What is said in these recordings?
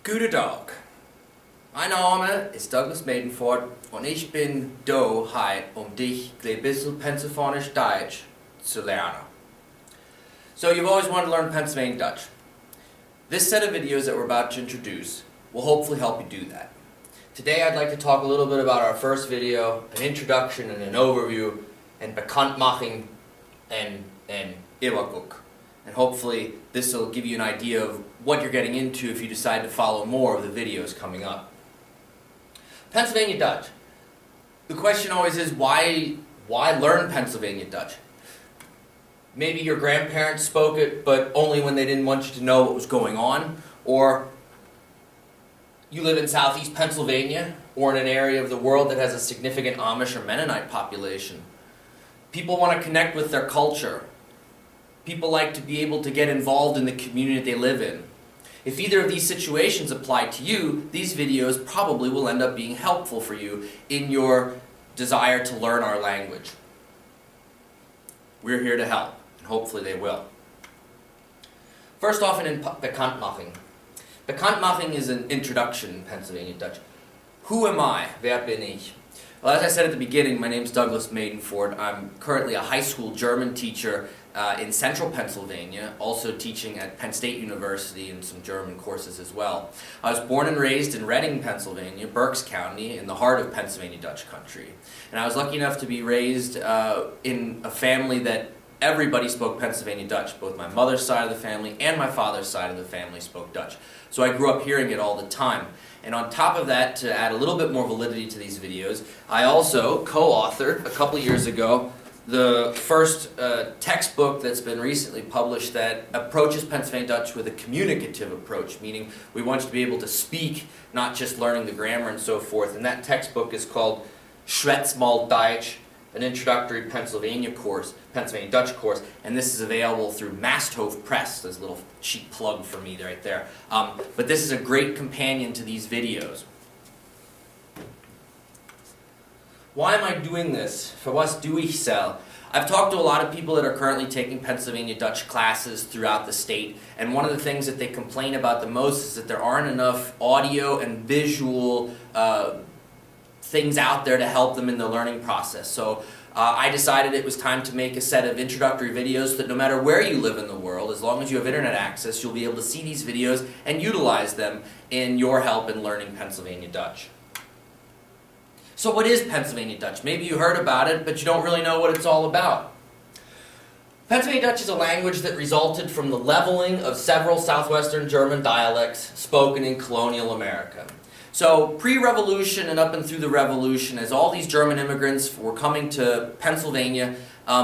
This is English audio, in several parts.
Guten Tag. Mein Name ist Douglas Maidenford und ich bin da heute, dich ein bisschen Pennsylvanisch Deutsch zu lernen. So you've always wanted to learn Pennsylvania Dutch. This set of videos that we're about to introduce will hopefully help you do that. Today I'd like to talk a little bit about our first video, an introduction and an overview, and Bekanntmachung and Überguck. And hopefully this will give you an idea of what you're getting into if you decide to follow more of the videos coming up. Pennsylvania Dutch. The question always is, why learn Pennsylvania Dutch? Maybe your grandparents spoke it, but only when they didn't want you to know what was going on, or you live in southeast Pennsylvania, or in an area of the world that has a significant Amish or Mennonite population. People want to connect with their culture. People like to be able to get involved in the community they live in. If either of these situations apply to you, these videos probably will end up being helpful for you in your desire to learn our language. We're here to help, and hopefully they will. First off, in Bekanntmachung. Bekanntmachung is an introduction in Pennsylvania Dutch. Who am I? Wer bin ich? Well, as I said at the beginning, my name is Douglas Maidenford. I'm currently a high school German teacher in central Pennsylvania, also teaching at Penn State University in some German courses as well. I was born and raised in Reading, Pennsylvania, Berks County, in the heart of Pennsylvania Dutch country. And I was lucky enough to be raised in a family that everybody spoke Pennsylvania Dutch. Both my mother's side of the family and my father's side of the family spoke Dutch. So I grew up hearing it all the time. And on top of that, to add a little bit more validity to these videos, I also co-authored a couple years ago the first textbook that's been recently published that approaches Pennsylvania Dutch with a communicative approach, meaning we want you to be able to speak, not just learning the grammar and so forth. And that textbook is called Schwätz mal Deutsch, an introductory Pennsylvania Dutch course, and this is available through Masthof Press. There's a little cheap plug for me right there. But this is a great companion to these videos. Why am I doing this? For was do ich sell? I've talked to a lot of people that are currently taking Pennsylvania Dutch classes throughout the state, and one of the things that they complain about the most is that there aren't enough audio and visual things out there to help them in the learning process. So I decided it was time to make a set of introductory videos so that no matter where you live in the world, as long as you have internet access, you'll be able to see these videos and utilize them in your help in learning Pennsylvania Dutch. So what is Pennsylvania Dutch? Maybe you heard about it, but you don't really know what it's all about. Pennsylvania Dutch is a language that resulted from the leveling of several southwestern German dialects spoken in colonial America. So pre-revolution and up and through the revolution, as all these German immigrants were coming to Pennsylvania,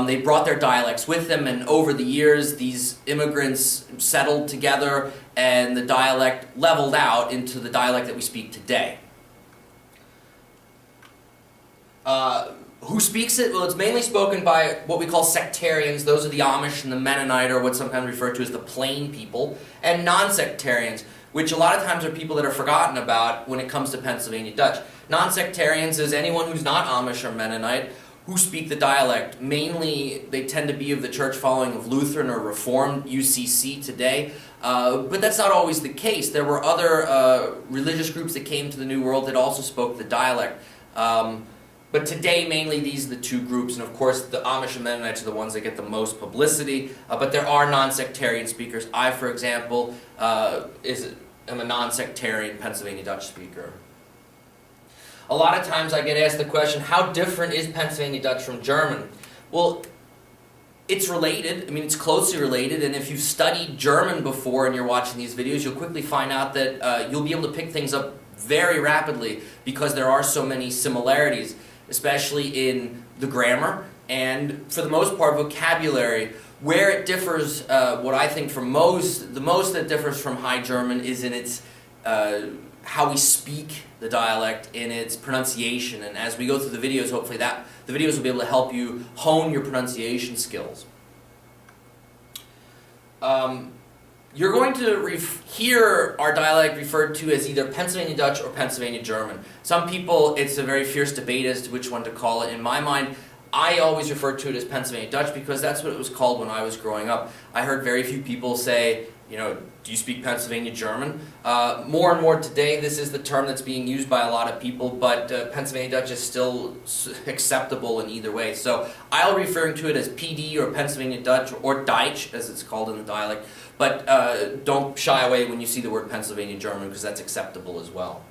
they brought their dialects with them, and over the years these immigrants settled together and the dialect leveled out into the dialect that we speak today. Who speaks it? Well, it's mainly spoken by what we call sectarians. Those are the Amish and the Mennonite, or what's sometimes referred to as the plain people, and non-sectarians, which a lot of times are people that are forgotten about when it comes to Pennsylvania Dutch. Non-sectarians is anyone who's not Amish or Mennonite who speak the dialect. Mainly, they tend to be of the church following of Lutheran or Reformed UCC today, but that's not always the case. There were other religious groups that came to the New World that also spoke the dialect. But today, mainly, these are the two groups, and of course, the Amish and Mennonites are the ones that get the most publicity, but there are non-sectarian speakers. I, for example, am a non-sectarian Pennsylvania Dutch speaker. A lot of times I get asked the question, how different is Pennsylvania Dutch from German? Well, it's related. I mean, it's closely related, and if you've studied German before and you're watching these videos, you'll quickly find out that you'll be able to pick things up very rapidly because there are so many similarities, especially in the grammar and, for the most part, vocabulary. Where it differs, what I think the most that differs from High German is in its how we speak the dialect, in its pronunciation. And as we go through the videos, hopefully the videos will be able to help you hone your pronunciation skills. You're going to hear our dialect referred to as either Pennsylvania Dutch or Pennsylvania German. Some people, it's a very fierce debate as to which one to call it. In my mind, I always refer to it as Pennsylvania Dutch because that's what it was called when I was growing up. I heard very few people say, you know, do you speak Pennsylvania German? More and more today, this is the term that's being used by a lot of people, but Pennsylvania Dutch is still acceptable in either way. So I'll be referring to it as PD or Pennsylvania Dutch or Deutsch, as it's called in the dialect, but don't shy away when you see the word Pennsylvania German because that's acceptable as well.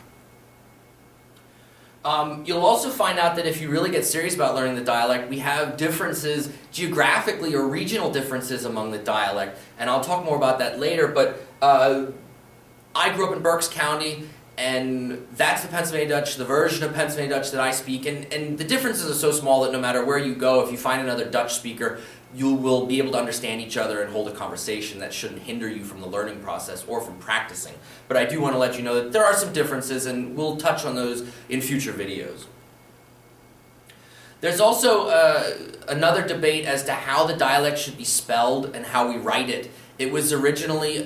You'll also find out that if you really get serious about learning the dialect, we have differences geographically or regional differences among the dialect, and I'll talk more about that later, but I grew up in Berks County, and that's the Pennsylvania Dutch, the version of Pennsylvania Dutch that I speak, and the differences are so small that no matter where you go, if you find another Dutch speaker, you will be able to understand each other and hold a conversation. That shouldn't hinder you from the learning process or from practicing. But I do want to let you know that there are some differences, and we'll touch on those in future videos. There's also another debate as to how the dialect should be spelled and how we write it. It was originally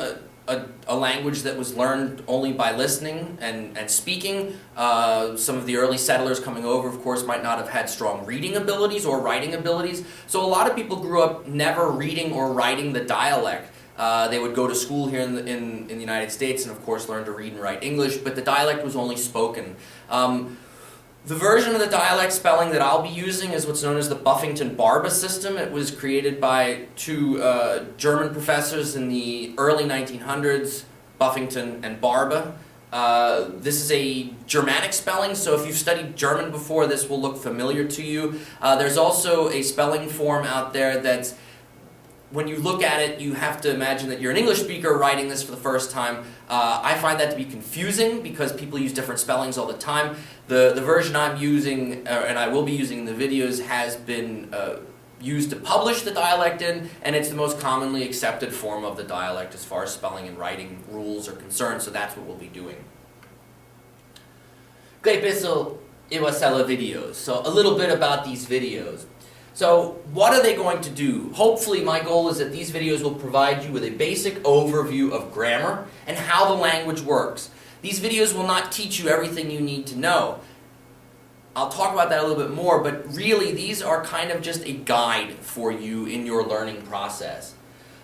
a language that was learned only by listening and speaking. Some of the early settlers coming over, of course, might not have had strong reading abilities or writing abilities. So a lot of people grew up never reading or writing the dialect. They would go to school here in the United States and, of course, learn to read and write English, but the dialect was only spoken. The version of the dialect spelling that I'll be using is what's known as the Buffington-Barba system. It was created by two German professors in the early 1900s, Buffington and Barba. This is a Germanic spelling, so if you've studied German before, this will look familiar to you. There's also a spelling form out there that's, when you look at it, you have to imagine that you're an English speaker writing this for the first time. I find that to be confusing because people use different spellings all the time. The version I'm using, and I will be using in the videos, has been used to publish the dialect in, and it's the most commonly accepted form of the dialect as far as spelling and writing rules are concerned, so that's what we'll be doing. Okay, pessoal, eu sala videos. So a little bit about these videos. So what are they going to do? Hopefully my goal is that these videos will provide you with a basic overview of grammar and how the language works. These videos will not teach you everything you need to know. I'll talk about that a little bit more, but really these are kind of just a guide for you in your learning process.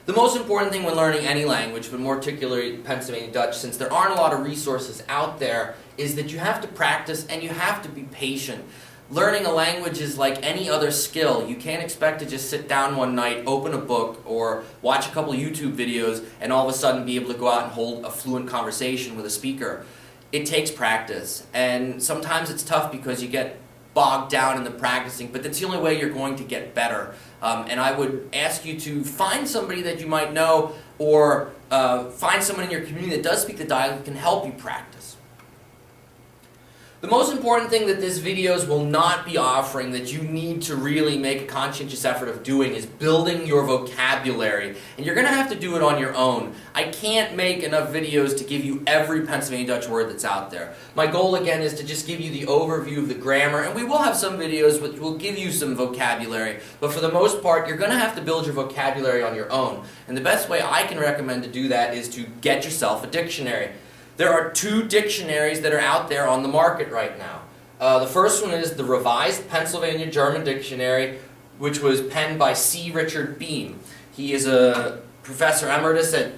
The most important thing when learning any language, but more particularly Pennsylvania Dutch, since there aren't a lot of resources out there, is that you have to practice and you have to be patient. Learning a language is like any other skill. You can't expect to just sit down one night, open a book, or watch a couple of YouTube videos and all of a sudden be able to go out and hold a fluent conversation with a speaker. It takes practice, and sometimes it's tough because you get bogged down in the practicing, but that's the only way you're going to get better. And I would ask you to find somebody that you might know, or find someone in your community that does speak the dialect that can help you practice. The most important thing that this videos will not be offering that you need to really make a conscientious effort of doing is building your vocabulary. And you're going to have to do it on your own. I can't make enough videos to give you every Pennsylvania Dutch word that's out there. My goal again is to just give you the overview of the grammar, and we will have some videos which will give you some vocabulary, but for the most part you're going to have to build your vocabulary on your own. And the best way I can recommend to do that is to get yourself a dictionary. There are two dictionaries that are out there on the market right now. The first one is the Revised Pennsylvania German Dictionary, which was penned by C. Richard Beam. He is a professor emeritus at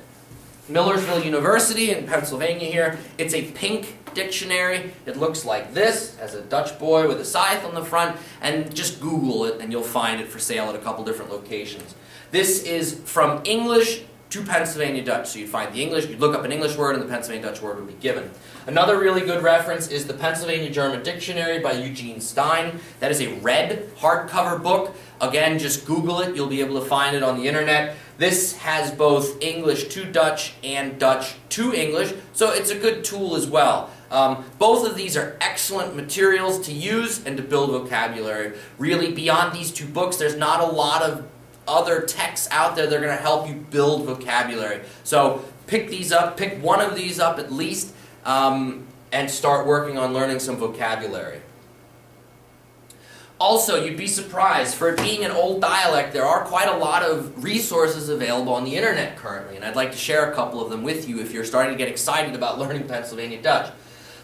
Millersville University in Pennsylvania here. It's a pink dictionary. It looks like this, as a Dutch boy with a scythe on the front, and just Google it and you'll find it for sale at a couple different locations. This is from English to Pennsylvania Dutch. So you'd find the English, you'd look up an English word and the Pennsylvania Dutch word would be given. Another really good reference is the Pennsylvania German Dictionary by Eugene Stein. That is a red hardcover book. Again, just Google it, you'll be able to find it on the internet. This has both English to Dutch and Dutch to English, so it's a good tool as well. Both of these are excellent materials to use and to build vocabulary. Really, beyond these two books, there's not a lot of other texts out there that are going to help you build vocabulary. So pick these up, pick one of these up at least, and start working on learning some vocabulary. Also, you'd be surprised, for it being an old dialect, there are quite a lot of resources available on the internet currently, and I'd like to share a couple of them with you if you're starting to get excited about learning Pennsylvania Dutch.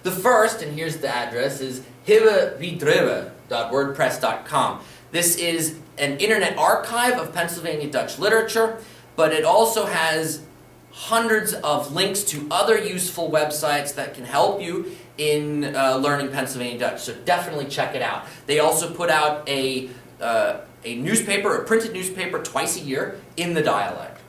The first, and here's the address, is hibbewidribbe.wordpress.com. This is an internet archive of Pennsylvania Dutch literature, but it also has hundreds of links to other useful websites that can help you in learning Pennsylvania Dutch, so definitely check it out. They also put out a newspaper, a printed newspaper, twice a year in the dialect.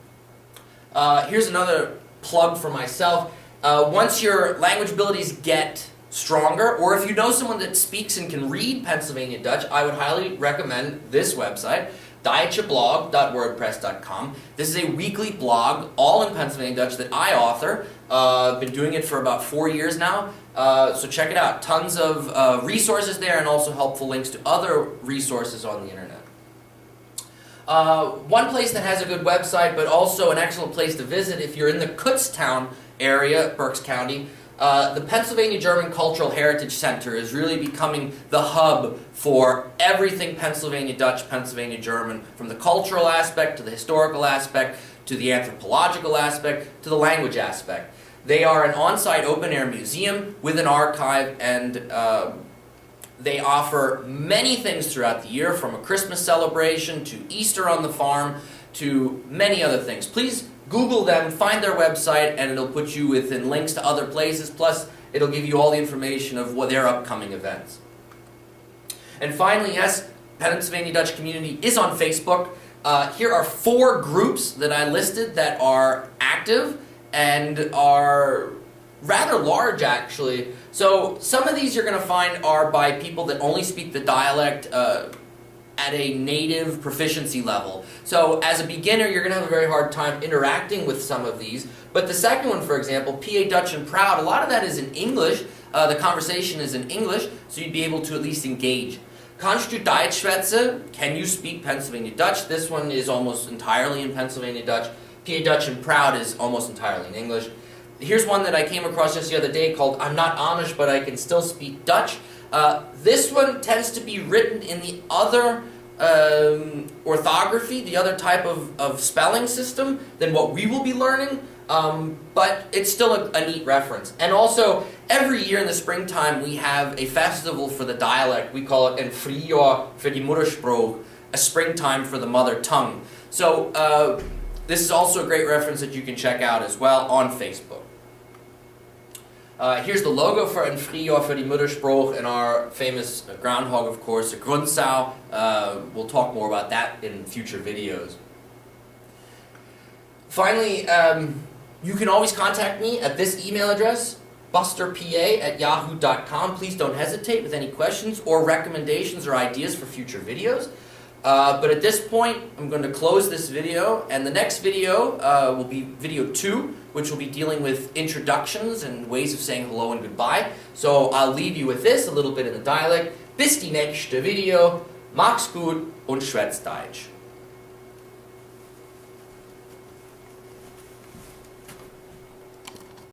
Here's another plug for myself. Once your language abilities get stronger, or if you know someone that speaks and can read Pennsylvania Dutch, I would highly recommend this website, deutscheblog.wordpress.com. This is a weekly blog, all in Pennsylvania Dutch, that I author. I've been doing it for about 4 years now, so check it out. Tons of resources there, and also helpful links to other resources on the internet. One place that has a good website, but also an excellent place to visit if you're in the Kutztown area, Berks County, the Pennsylvania German Cultural Heritage Center is really becoming the hub for everything Pennsylvania Dutch, Pennsylvania German, from the cultural aspect to the historical aspect to the anthropological aspect to the language aspect. They are an on-site open-air museum with an archive, and they offer many things throughout the year, from a Christmas celebration to Easter on the farm to many other things. Please Google them, find their website, and it'll put you within links to other places, plus it'll give you all the information of what their upcoming events. And finally, yes, Pennsylvania Dutch Community is on Facebook. Here are 4 groups that I listed that are active and are rather large, actually. So some of these you're going to find are by people that only speak the dialect at a native proficiency level. So as a beginner, you're going to have a very hard time interacting with some of these. But the second one, for example, PA Dutch and Proud, a lot of that is in English. The conversation is in English, so you'd be able to at least engage. Kannst du Deutsch schwätzen? Can you speak Pennsylvania Dutch? This one is almost entirely in Pennsylvania Dutch. PA Dutch and Proud is almost entirely in English. Here's one that I came across just the other day called I'm Not Amish, but I Can Still Speak Dutch. This one tends to be written in the other orthography, the other type of spelling system than what we will be learning, but it's still a neat reference. And also, every year in the springtime we have a festival for the dialect. We call it een Frühjahr für die Muttersprache, a springtime for the mother tongue. So this is also a great reference that you can check out as well on Facebook. Here's the logo for een Frühjahr für die Muttersprache, and our famous groundhog, of course, a Grundsau. We'll talk more about that in future videos. Finally, you can always contact me at this email address, busterpa@yahoo.com. Please don't hesitate with any questions or recommendations or ideas for future videos. But at this point, I'm going to close this video, and the next video will be video 2, which will be dealing with introductions and ways of saying hello and goodbye. So I'll leave you with this, a little bit in the dialect. Bis die nächste Video. Mach's gut und schwätz Deutsch.